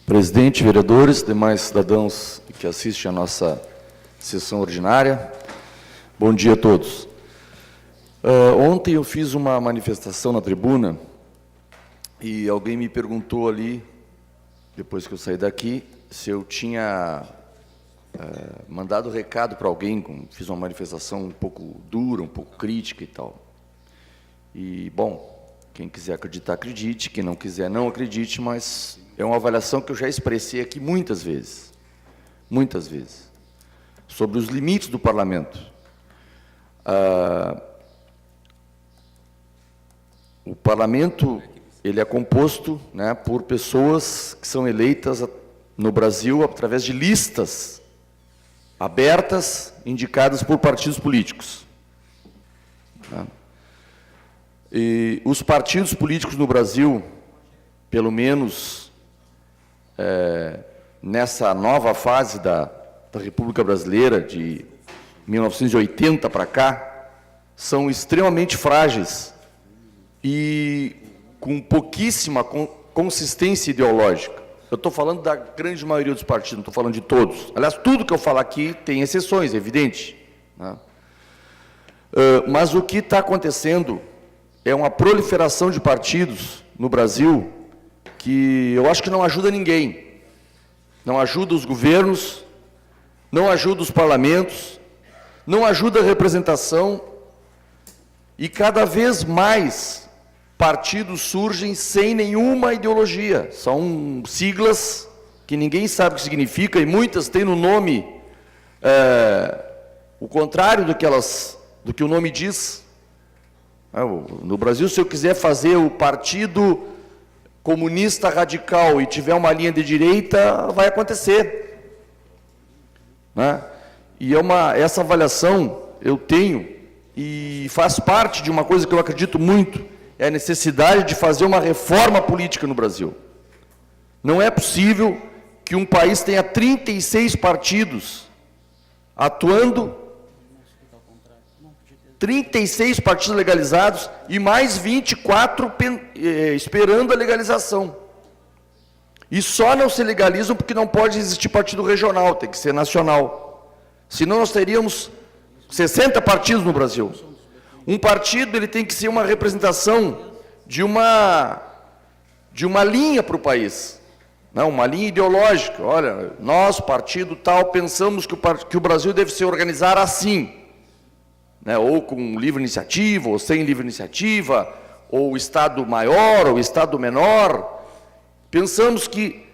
Presidente, vereadores, demais cidadãos que assistem à nossa sessão ordinária, bom dia a todos. Ontem eu fiz uma manifestação na tribuna e alguém me perguntou ali, depois que eu saí daqui, se eu tinha mandado recado para alguém, fiz uma manifestação um pouco dura, um pouco crítica e tal. E, bom, quem quiser acreditar, acredite, quem não quiser, não acredite, mas é uma avaliação que eu já expressei aqui muitas vezes, sobre os limites do parlamento. O parlamento, ele é composto, né, por pessoas que são eleitas no Brasil através de listas abertas, indicadas por partidos políticos. Tá? E os partidos políticos no Brasil, pelo menos nessa nova fase da República Brasileira, de 1980 para cá, são extremamente frágeis e com pouquíssima consistência ideológica. Eu estou falando da grande maioria dos partidos, não estou falando de todos. Aliás, tudo que eu falo aqui tem exceções, é evidente, né? Mas o que está acontecendo é uma proliferação de partidos no Brasil que eu acho que não ajuda ninguém. Não ajuda os governos, não ajuda os parlamentos, não ajuda a representação, e cada vez mais partidos surgem sem nenhuma ideologia. São siglas que ninguém sabe o que significa, e muitas têm no nome o contrário do que o nome diz. No Brasil, se eu quiser fazer o Partido Comunista Radical e tiver uma linha de direita, vai acontecer, né? E essa avaliação eu tenho, e faz parte de uma coisa que eu acredito muito, é a necessidade de fazer uma reforma política no Brasil. Não é possível que um país tenha 36 partidos atuando, 36 partidos legalizados e mais 24 esperando a legalização. E só não se legalizam porque não pode existir partido regional, tem que ser nacional. Senão nós teríamos 60 partidos no Brasil. Um partido, ele tem que ser uma representação de uma linha para o país, não, uma linha ideológica. Olha, nós, partido tal, pensamos que o Brasil deve se organizar assim, né, ou com livre iniciativa, ou sem livre iniciativa, ou Estado maior, ou Estado menor. Pensamos que,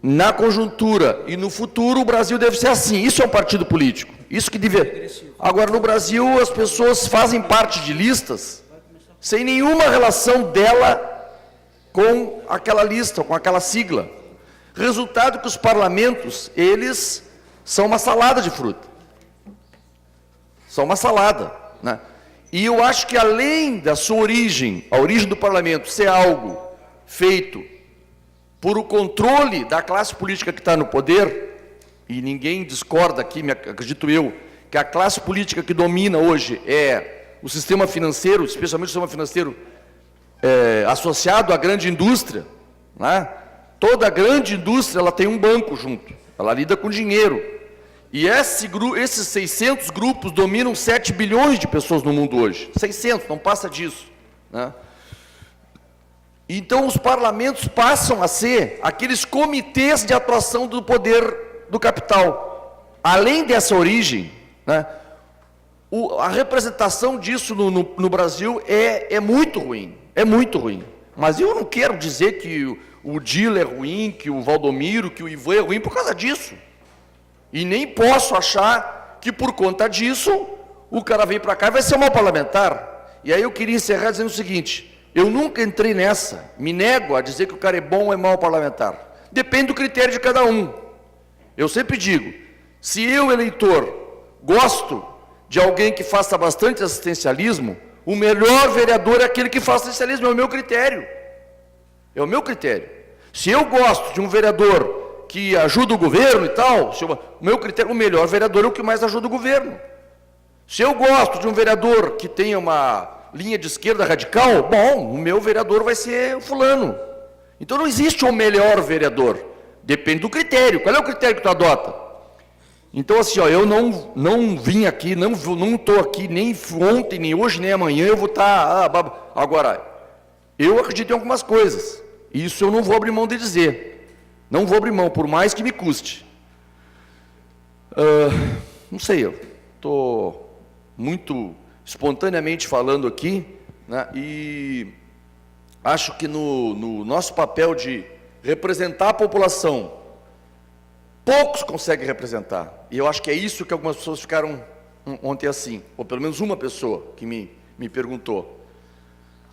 na conjuntura e no futuro, o Brasil deve ser assim. Isso é um partido político. Isso que deve. Agora, no Brasil, as pessoas fazem parte de listas sem nenhuma relação dela com aquela lista, com aquela sigla. Resultado que os parlamentos, eles são uma salada de fruta. São uma salada, né? E eu acho que, além da sua origem, a origem do parlamento ser algo feito por o controle da classe política que está no poder, e ninguém discorda aqui, acredito eu, que a classe política que domina hoje é o sistema financeiro, especialmente o sistema financeiro associado à grande indústria, né? Toda grande indústria, ela tem um banco junto, ela lida com dinheiro. E esses 600 grupos dominam 7 bilhões de pessoas no mundo hoje. 600, não passa disso, né? Então, os parlamentos passam a ser aqueles comitês de atuação do poder do capital. Além dessa origem, né, a representação disso no Brasil é muito ruim. É muito ruim. Mas eu não quero dizer que o Dilo é ruim, que o Valdomiro, que o Ivan é ruim por causa disso. E nem posso achar que, por conta disso, o cara vem para cá e vai ser um mau parlamentar. E aí eu queria encerrar dizendo o seguinte: eu nunca entrei nessa, me nego a dizer que o cara é bom ou é mau parlamentar. Depende do critério de cada um. Eu sempre digo, se eu, eleitor, gosto de alguém que faça bastante assistencialismo, o melhor vereador é aquele que faz assistencialismo, é o meu critério. É o meu critério. Se eu gosto de um vereador que ajuda o governo e tal, o meu critério, o melhor vereador é o que mais ajuda o governo. Se eu gosto de um vereador que tenha uma linha de esquerda radical, bom, o meu vereador vai ser o fulano. Então não existe o melhor vereador, depende do critério. Qual é o critério que tu adota? Então assim, ó, eu não vim aqui, não estou aqui nem ontem, nem hoje, nem amanhã, eu vou estar... Agora, eu acredito em algumas coisas, isso eu não vou abrir mão de dizer, não vou abrir mão, por mais que me custe. Não sei, eu estou muito espontaneamente falando aqui, né, e acho que no nosso papel de representar a população, poucos conseguem representar, e eu acho que é isso que algumas pessoas ficaram ontem assim, ou pelo menos uma pessoa que me perguntou.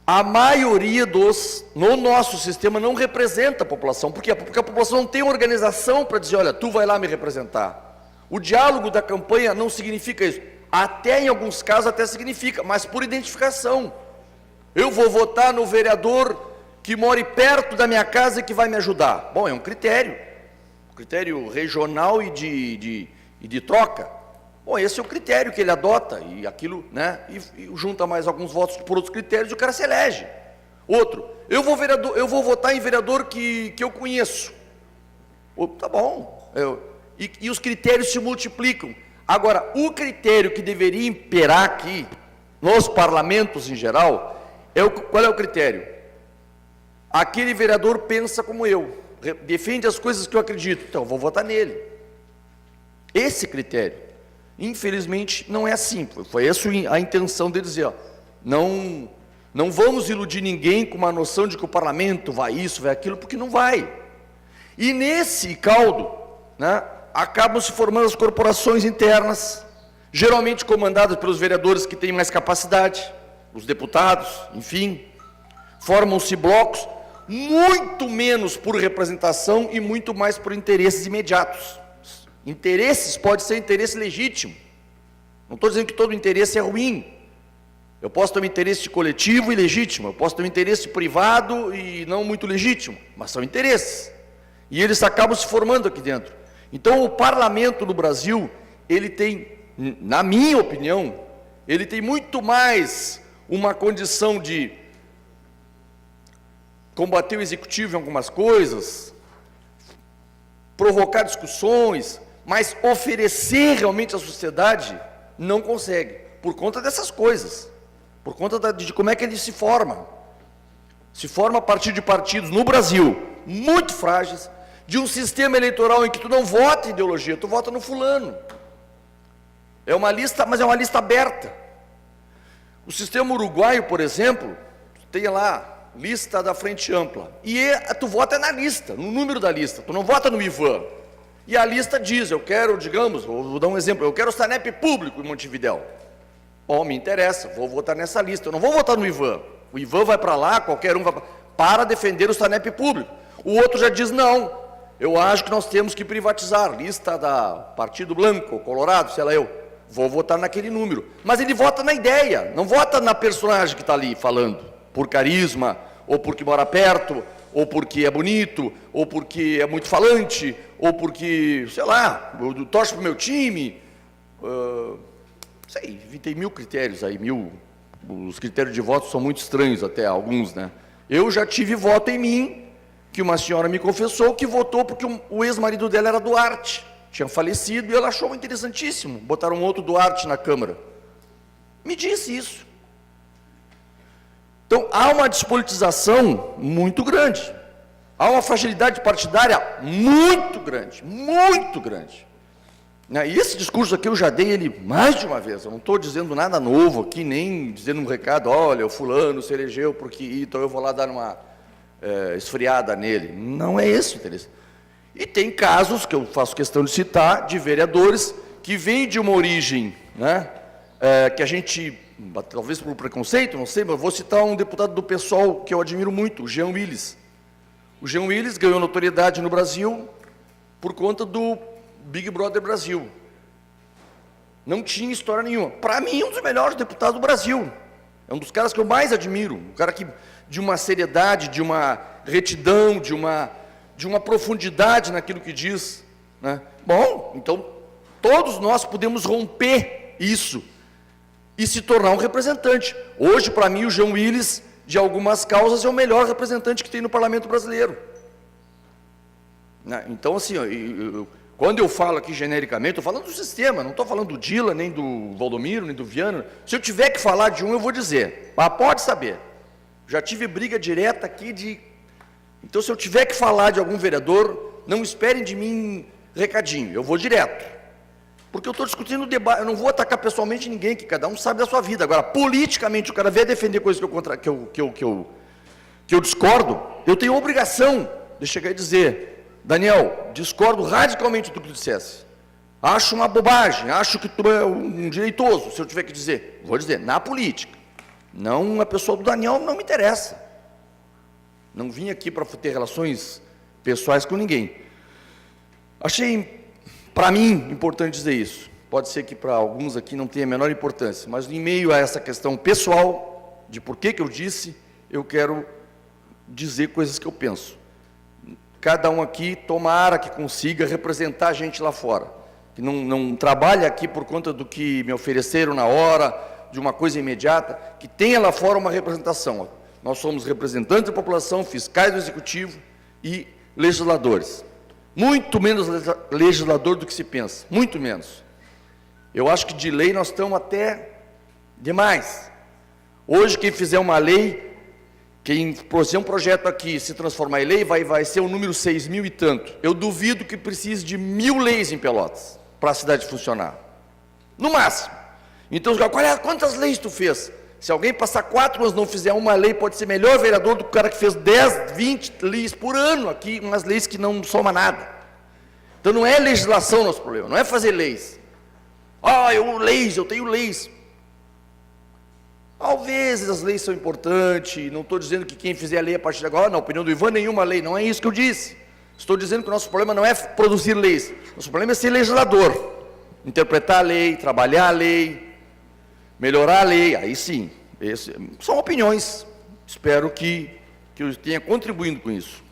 A maioria no nosso sistema não representa a população. Por quê? Porque a população não tem organização para dizer, olha, tu vai lá me representar. O diálogo da campanha não significa isso. Até em alguns casos até significa, mas por identificação. Eu vou votar no vereador que mora perto da minha casa e que vai me ajudar. Bom, é um critério regional e de troca. Bom, esse é o critério que ele adota, e aquilo, né, e junta mais alguns votos por outros critérios e o cara se elege. Outro, eu vou votar em vereador que eu conheço. Tá bom, e os critérios se multiplicam. Agora, o critério que deveria imperar aqui, nos parlamentos em geral, qual é o critério? Aquele vereador pensa como eu, defende as coisas que eu acredito, então eu vou votar nele. Esse critério. Infelizmente, não é assim. Foi essa a intenção de dizer, ó, não vamos iludir ninguém com uma noção de que o parlamento vai isso, vai aquilo, porque não vai. E nesse caldo, né, acabam se formando as corporações internas, geralmente comandadas pelos vereadores que têm mais capacidade, os deputados, enfim, formam-se blocos, muito menos por representação e muito mais por interesses imediatos. Interesses pode ser interesse legítimo. Não estou dizendo que todo interesse é ruim. Eu posso ter um interesse coletivo e legítimo. Eu posso ter um interesse privado e não muito legítimo. Mas são interesses. E eles acabam se formando aqui dentro. Então, o parlamento no Brasil, ele tem, na minha opinião, ele tem muito mais uma condição de combater o executivo em algumas coisas, provocar discussões, mas oferecer realmente à sociedade não consegue, por conta dessas coisas, por conta de como é que ele se forma. Se forma a partir de partidos no Brasil, muito frágeis, de um sistema eleitoral em que tu não vota em ideologia, tu vota no fulano. É uma lista, mas é uma lista aberta. O sistema uruguaio, por exemplo, tem lá, lista da Frente Ampla, e tu vota na lista, no número da lista, tu não vota no Ivan. E a lista diz, eu quero, digamos, vou dar um exemplo, eu quero o SANEP público em Montevidéu. Bom, me interessa, vou votar nessa lista, eu não vou votar no Ivan. O Ivan vai para lá, qualquer um vai para defender o SANEP público. O outro já diz, não, eu acho que nós temos que privatizar, lista da Partido Blanco, Colorado, sei lá eu, vou votar naquele número. Mas ele vota na ideia, não vota na personagem que está ali falando, por carisma, ou porque mora perto, ou porque é bonito, ou porque é muito falante, ou porque, sei lá, eu torço para o meu time, sei, tem 1000 critérios aí, os critérios de voto são muito estranhos até, alguns, né? Eu já tive voto em mim, que uma senhora me confessou que votou porque o ex-marido dela era Duarte, tinha falecido, e ela achou interessantíssimo, botaram outro Duarte na Câmara. Me disse isso. Então, há uma despolitização muito grande, há uma fragilidade partidária muito grande, muito grande. E esse discurso aqui eu já dei ele mais de uma vez, eu não estou dizendo nada novo aqui, nem dizendo um recado, olha, o fulano se elegeu porque, então eu vou lá dar uma esfriada nele. Não é esse o interesse. E tem casos, que eu faço questão de citar, de vereadores que vêm de uma origem, né, que a gente... talvez por preconceito, não sei, mas vou citar um deputado do PSOL que eu admiro muito, o Jean Willis. O Jean Willis ganhou notoriedade no Brasil por conta do Big Brother Brasil. Não tinha história nenhuma. Para mim, um dos melhores deputados do Brasil. É um dos caras que eu mais admiro. Um cara que, de uma seriedade, de uma retidão, de uma profundidade naquilo que diz, né? Bom, então, todos nós podemos romper isso e se tornar um representante. Hoje, para mim, o Jean Willis de algumas causas, é o melhor representante que tem no parlamento brasileiro. Então, assim, quando eu falo aqui genericamente, estou falando do sistema, não estou falando do Dila, nem do Valdomiro, nem do Viana. Se eu tiver que falar de um, eu vou dizer, mas pode saber. Já tive briga direta aqui de... Então, se eu tiver que falar de algum vereador, não esperem de mim recadinho, eu vou direto. Porque eu estou discutindo o debate, eu não vou atacar pessoalmente ninguém, que cada um sabe da sua vida. Agora, politicamente, o cara vier defender coisas que eu discordo, eu tenho a obrigação de chegar e dizer, Daniel, discordo radicalmente do que tu dissesse. Acho uma bobagem, acho que tu é um direitoso, se eu tiver que dizer. Vou dizer, na política. Não, a pessoa do Daniel não me interessa. Não vim aqui para ter relações pessoais com ninguém. Achei, para mim, importante dizer isso. Pode ser que para alguns aqui não tenha a menor importância, mas em meio a essa questão pessoal, de por que eu disse, eu quero dizer coisas que eu penso. Cada um aqui, tomara que consiga representar a gente lá fora. Que não trabalha aqui por conta do que me ofereceram na hora, de uma coisa imediata, que tenha lá fora uma representação. Nós somos representantes da população, fiscais do executivo e legisladores. Muito menos legislador do que se pensa, muito menos. Eu acho que de lei nós estamos até demais. Hoje, quem fizer uma lei, quem fizer um projeto aqui se transformar em lei, vai ser o número 6.000 e tanto. Eu duvido que precise de 1.000 leis em Pelotas para a cidade funcionar. No máximo. Então, quantas leis tu fez? Se alguém passar 4 anos e não fizer uma lei, pode ser melhor vereador do que o cara que fez 10, 20 leis por ano aqui, umas leis que não somam nada. Então, não é legislação nosso problema, não é fazer leis. Eu tenho leis. Talvez as leis são importantes, não estou dizendo que quem fizer a lei a partir de agora, na opinião do Ivan, nenhuma lei, não é isso que eu disse. Estou dizendo que o nosso problema não é produzir leis, nosso problema é ser legislador, interpretar a lei, trabalhar a lei, melhorar a lei, aí sim, são opiniões, espero que eu tenha contribuído com isso.